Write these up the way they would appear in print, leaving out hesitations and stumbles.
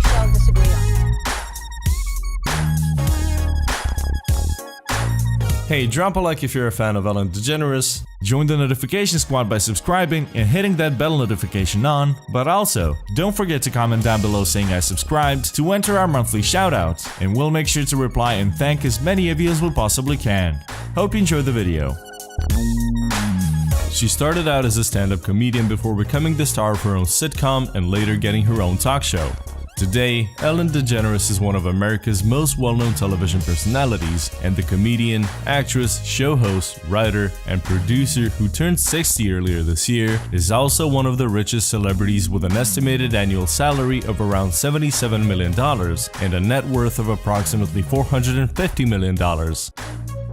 shall disagree on. Hey, drop a like if you're a fan of Ellen DeGeneres, join the notification squad by subscribing and hitting that bell notification on, but also, don't forget to comment down below saying I subscribed to enter our monthly shoutout, and we'll make sure to reply and thank as many of you as we possibly can. Hope you enjoyed the video. She started out as a stand-up comedian before becoming the star of her own sitcom and later getting her own talk show. Today, Ellen DeGeneres is one of America's most well-known television personalities and the comedian, actress, show host, writer, and producer who turned 60 earlier this year is also one of the richest celebrities with an estimated annual salary of around $77 million and a net worth of approximately $450 million.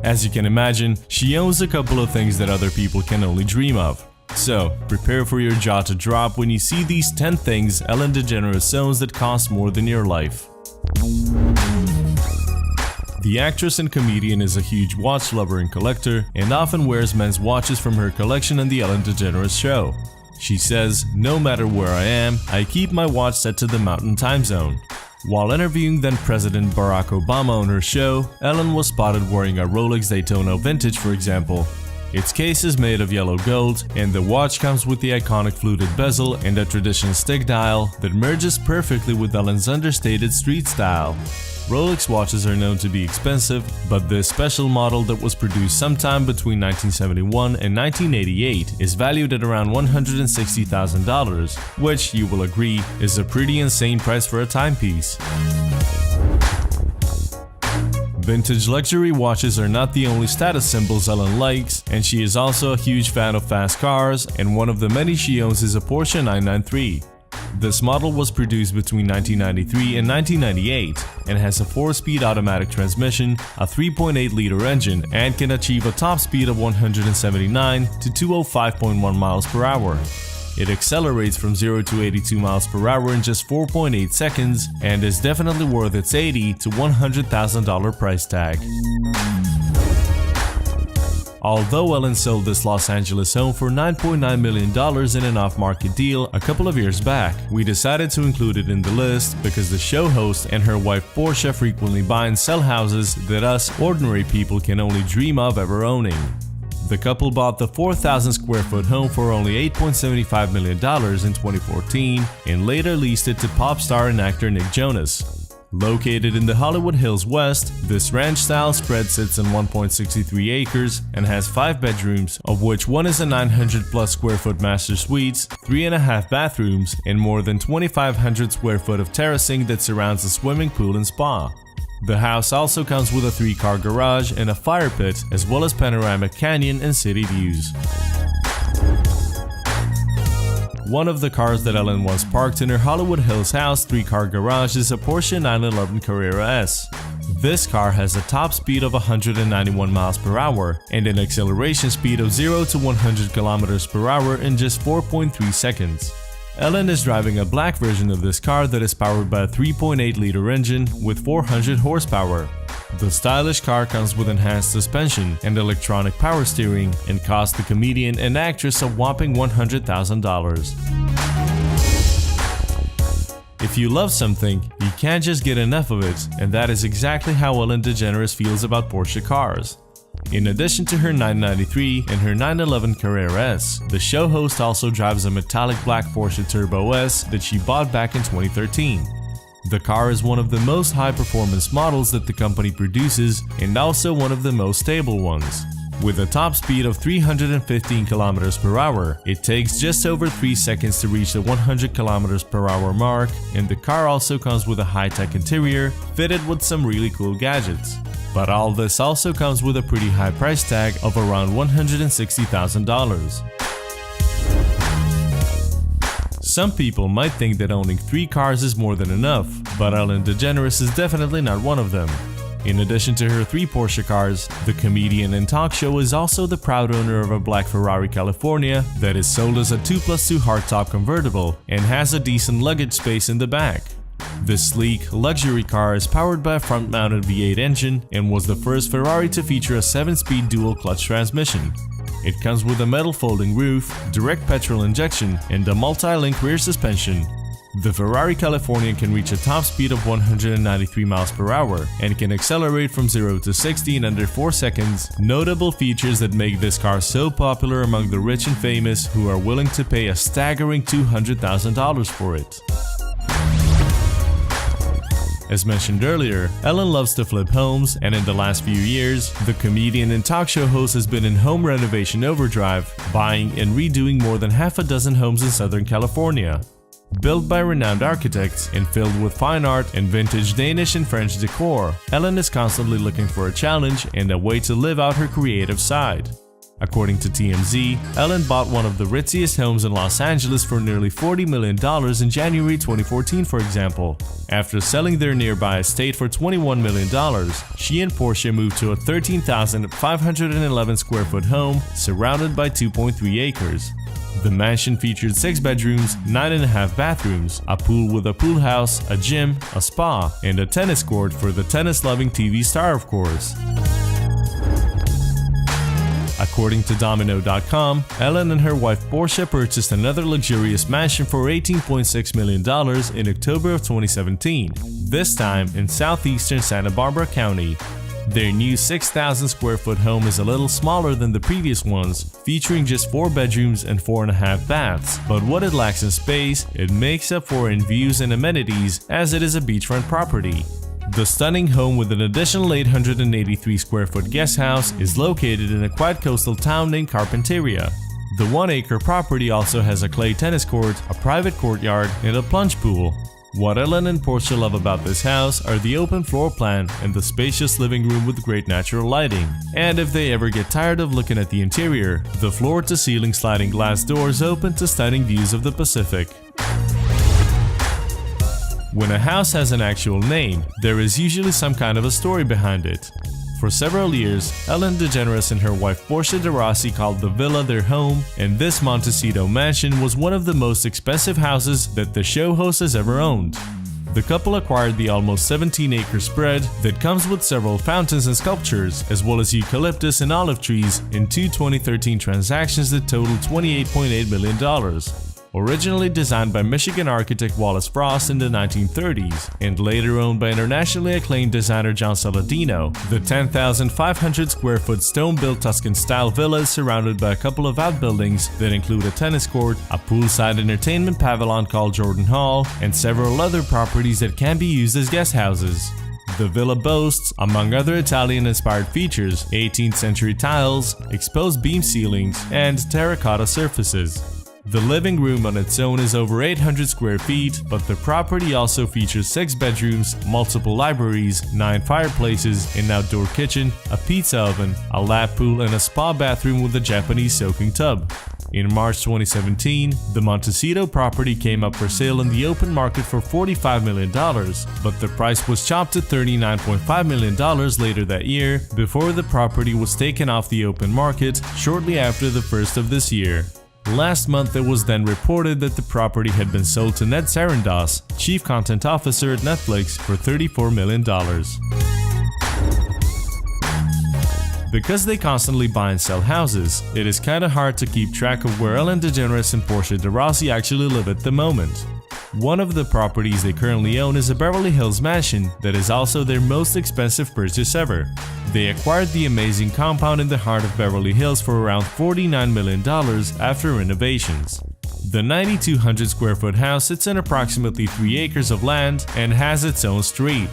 As you can imagine, she owns a couple of things that other people can only dream of. So, prepare for your jaw to drop when you see these 10 things Ellen DeGeneres owns that cost more than your life. The actress and comedian is a huge watch lover and collector and often wears men's watches from her collection on The Ellen DeGeneres Show. She says, "No matter where I am, I keep my watch set to the Mountain Time Zone." While interviewing then-President Barack Obama on her show, Ellen was spotted wearing a Rolex Daytona Vintage, for example. Its case is made of yellow gold, and the watch comes with the iconic fluted bezel and a traditional stick dial that merges perfectly with Ellen's understated street style. Rolex watches are known to be expensive, but this special model that was produced sometime between 1971 and 1988 is valued at around $160,000, which, you will agree, is a pretty insane price for a timepiece. Vintage luxury watches are not the only status symbols Ellen likes, and she is also a huge fan of fast cars, and one of the many she owns is a Porsche 993. This model was produced between 1993 and 1998 and has a 4-speed automatic transmission, a 3.8-liter engine, and can achieve a top speed of 179 to 205.1 miles per hour. It accelerates from 0 to 82 miles per hour in just 4.8 seconds and is definitely worth its $80,000 to $100,000 price tag. Although Ellen sold this Los Angeles home for $9.9 million in an off-market deal a couple of years back, we decided to include it in the list because the show host and her wife Portia frequently buy and sell houses that us ordinary people can only dream of ever owning. The couple bought the 4,000 square foot home for only $8.75 million in 2014 and later leased it to pop star and actor Nick Jonas. Located in the Hollywood Hills West, this ranch-style spread sits on 1.63 acres and has 5 bedrooms, of which one is a 900-plus square foot master suites, 3.5 bathrooms, and more than 2,500 square foot of terracing that surrounds a swimming pool and spa. The house also comes with a 3-car garage and a fire pit, as well as panoramic canyon and city views. One of the cars that Ellen once parked in her Hollywood Hills house 3-car garage is a Porsche 911 Carrera S. This car has a top speed of 191 miles per hour and an acceleration speed of 0 to 100 kilometers per hour in just 4.3 seconds. Ellen is driving a black version of this car that is powered by a 3.8-liter engine with 400 horsepower. The stylish car comes with enhanced suspension and electronic power steering and cost the comedian and actress a whopping $100,000. If you love something, you can't just get enough of it, and that is exactly how Ellen DeGeneres feels about Porsche cars. In addition to her 993 and her 911 Carrera S, the show host also drives a metallic black Porsche Turbo S that she bought back in 2013. The car is one of the most high-performance models that the company produces and also one of the most stable ones. With a top speed of 315 km per hour, it takes just over 3 seconds to reach the 100 km per hour mark, and the car also comes with a high-tech interior fitted with some really cool gadgets. But all this also comes with a pretty high price tag of around $160,000. Some people might think that owning 3 cars is more than enough, but Ellen DeGeneres is definitely not one of them. In addition to her 3 Porsche cars, the comedian and talk show is also the proud owner of a black Ferrari California that is sold as a 2+2 hardtop convertible and has a decent luggage space in the back. This sleek, luxury car is powered by a front-mounted V8 engine and was the first Ferrari to feature a 7-speed dual-clutch transmission. It comes with a metal folding roof, direct petrol injection, and a multi-link rear suspension. The Ferrari Californian can reach a top speed of 193 miles per hour and can accelerate from 0 to 60 in under 4 seconds, notable features that make this car so popular among the rich and famous who are willing to pay a staggering $200,000 for it. As mentioned earlier, Ellen loves to flip homes, and in the last few years, the comedian and talk show host has been in home renovation overdrive, buying and redoing more than half a dozen homes in Southern California. Built by renowned architects and filled with fine art and vintage Danish and French decor, Ellen is constantly looking for a challenge and a way to live out her creative side. According to TMZ, Ellen bought one of the ritziest homes in Los Angeles for nearly $40 million in January 2014, for example. After selling their nearby estate for $21 million, she and Portia moved to a 13,511 square foot home surrounded by 2.3 acres. The mansion featured 6 bedrooms, 9.5 bathrooms, a pool with a pool house, a gym, a spa, and a tennis court for the tennis-loving TV star, of course. According to Domino.com, Ellen and her wife Portia purchased another luxurious mansion for $18.6 million in October of 2017, this time in southeastern Santa Barbara County. Their new 6,000 square foot home is a little smaller than the previous ones, featuring just 4 bedrooms and 4.5 baths, but what it lacks in space, it makes up for in views and amenities as it is a beachfront property. The stunning home with an additional 883 square foot guest house is located in a quiet coastal town named Carpinteria. The 1-acre property also has a clay tennis court, a private courtyard, and a plunge pool. What Ellen and Portia love about this house are the open floor plan and the spacious living room with great natural lighting. And if they ever get tired of looking at the interior, the floor-to-ceiling sliding glass doors open to stunning views of the Pacific. When a house has an actual name, there is usually some kind of a story behind it. For several years, Ellen DeGeneres and her wife Portia de Rossi called the villa their home, and this Montecito mansion was one of the most expensive houses that the show host has ever owned. The couple acquired the almost 17-acre spread that comes with several fountains and sculptures, as well as eucalyptus and olive trees in 2 2013 transactions that totaled $28.8 million. Originally designed by Michigan architect Wallace Frost in the 1930s and later owned by internationally acclaimed designer John Saladino, the 10,500 square foot stone-built Tuscan-style villa is surrounded by a couple of outbuildings that include a tennis court, a poolside entertainment pavilion called Jordan Hall, and several other properties that can be used as guest houses. The villa boasts, among other Italian-inspired features, 18th century tiles, exposed beam ceilings, and terracotta surfaces. The living room on its own is over 800 square feet, but the property also features 6 bedrooms, multiple libraries, 9 fireplaces, an outdoor kitchen, a pizza oven, a lap pool, and a spa bathroom with a Japanese soaking tub. In March 2017, the Montecito property came up for sale in the open market for $45 million, but the price was chopped to $39.5 million later that year, before the property was taken off the open market shortly after the first of this year. Last month, it was then reported that the property had been sold to Ned Sarandos, Chief Content Officer at Netflix, for $34 million. Because they constantly buy and sell houses, it is kinda hard to keep track of where Ellen DeGeneres and Portia de Rossi actually live at the moment. One of the properties they currently own is a Beverly Hills mansion that is also their most expensive purchase ever. They acquired the amazing compound in the heart of Beverly Hills for around $49 million after renovations. The 9,200 square foot house sits on approximately 3 acres of land and has its own street.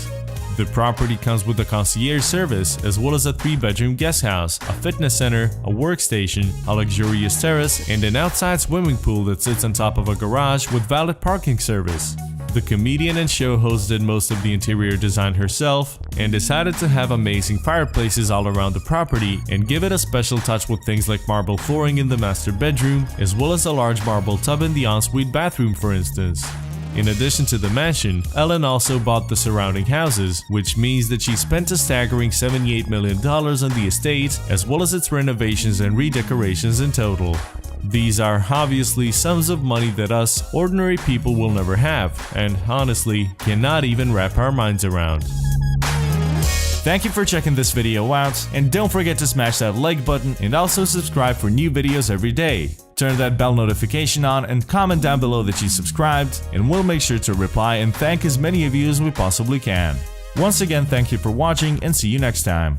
The property comes with a concierge service as well as a 3-bedroom guest house, a fitness center, a workstation, a luxurious terrace, and an outside swimming pool that sits on top of a garage with valet parking service. The comedian and show host did most of the interior design herself and decided to have amazing fireplaces all around the property and give it a special touch with things like marble flooring in the master bedroom as well as a large marble tub in the ensuite bathroom, for instance. In addition to the mansion, Ellen also bought the surrounding houses, which means that she spent a staggering $78 million on the estate, as well as its renovations and redecorations in total. These are obviously sums of money that us, ordinary people, will never have, and honestly, cannot even wrap our minds around. Thank you for checking this video out, and don't forget to smash that like button and also subscribe for new videos every day. Turn that bell notification on and comment down below that you subscribed, and we'll make sure to reply and thank as many of you as we possibly can. Once again, thank you for watching and see you next time.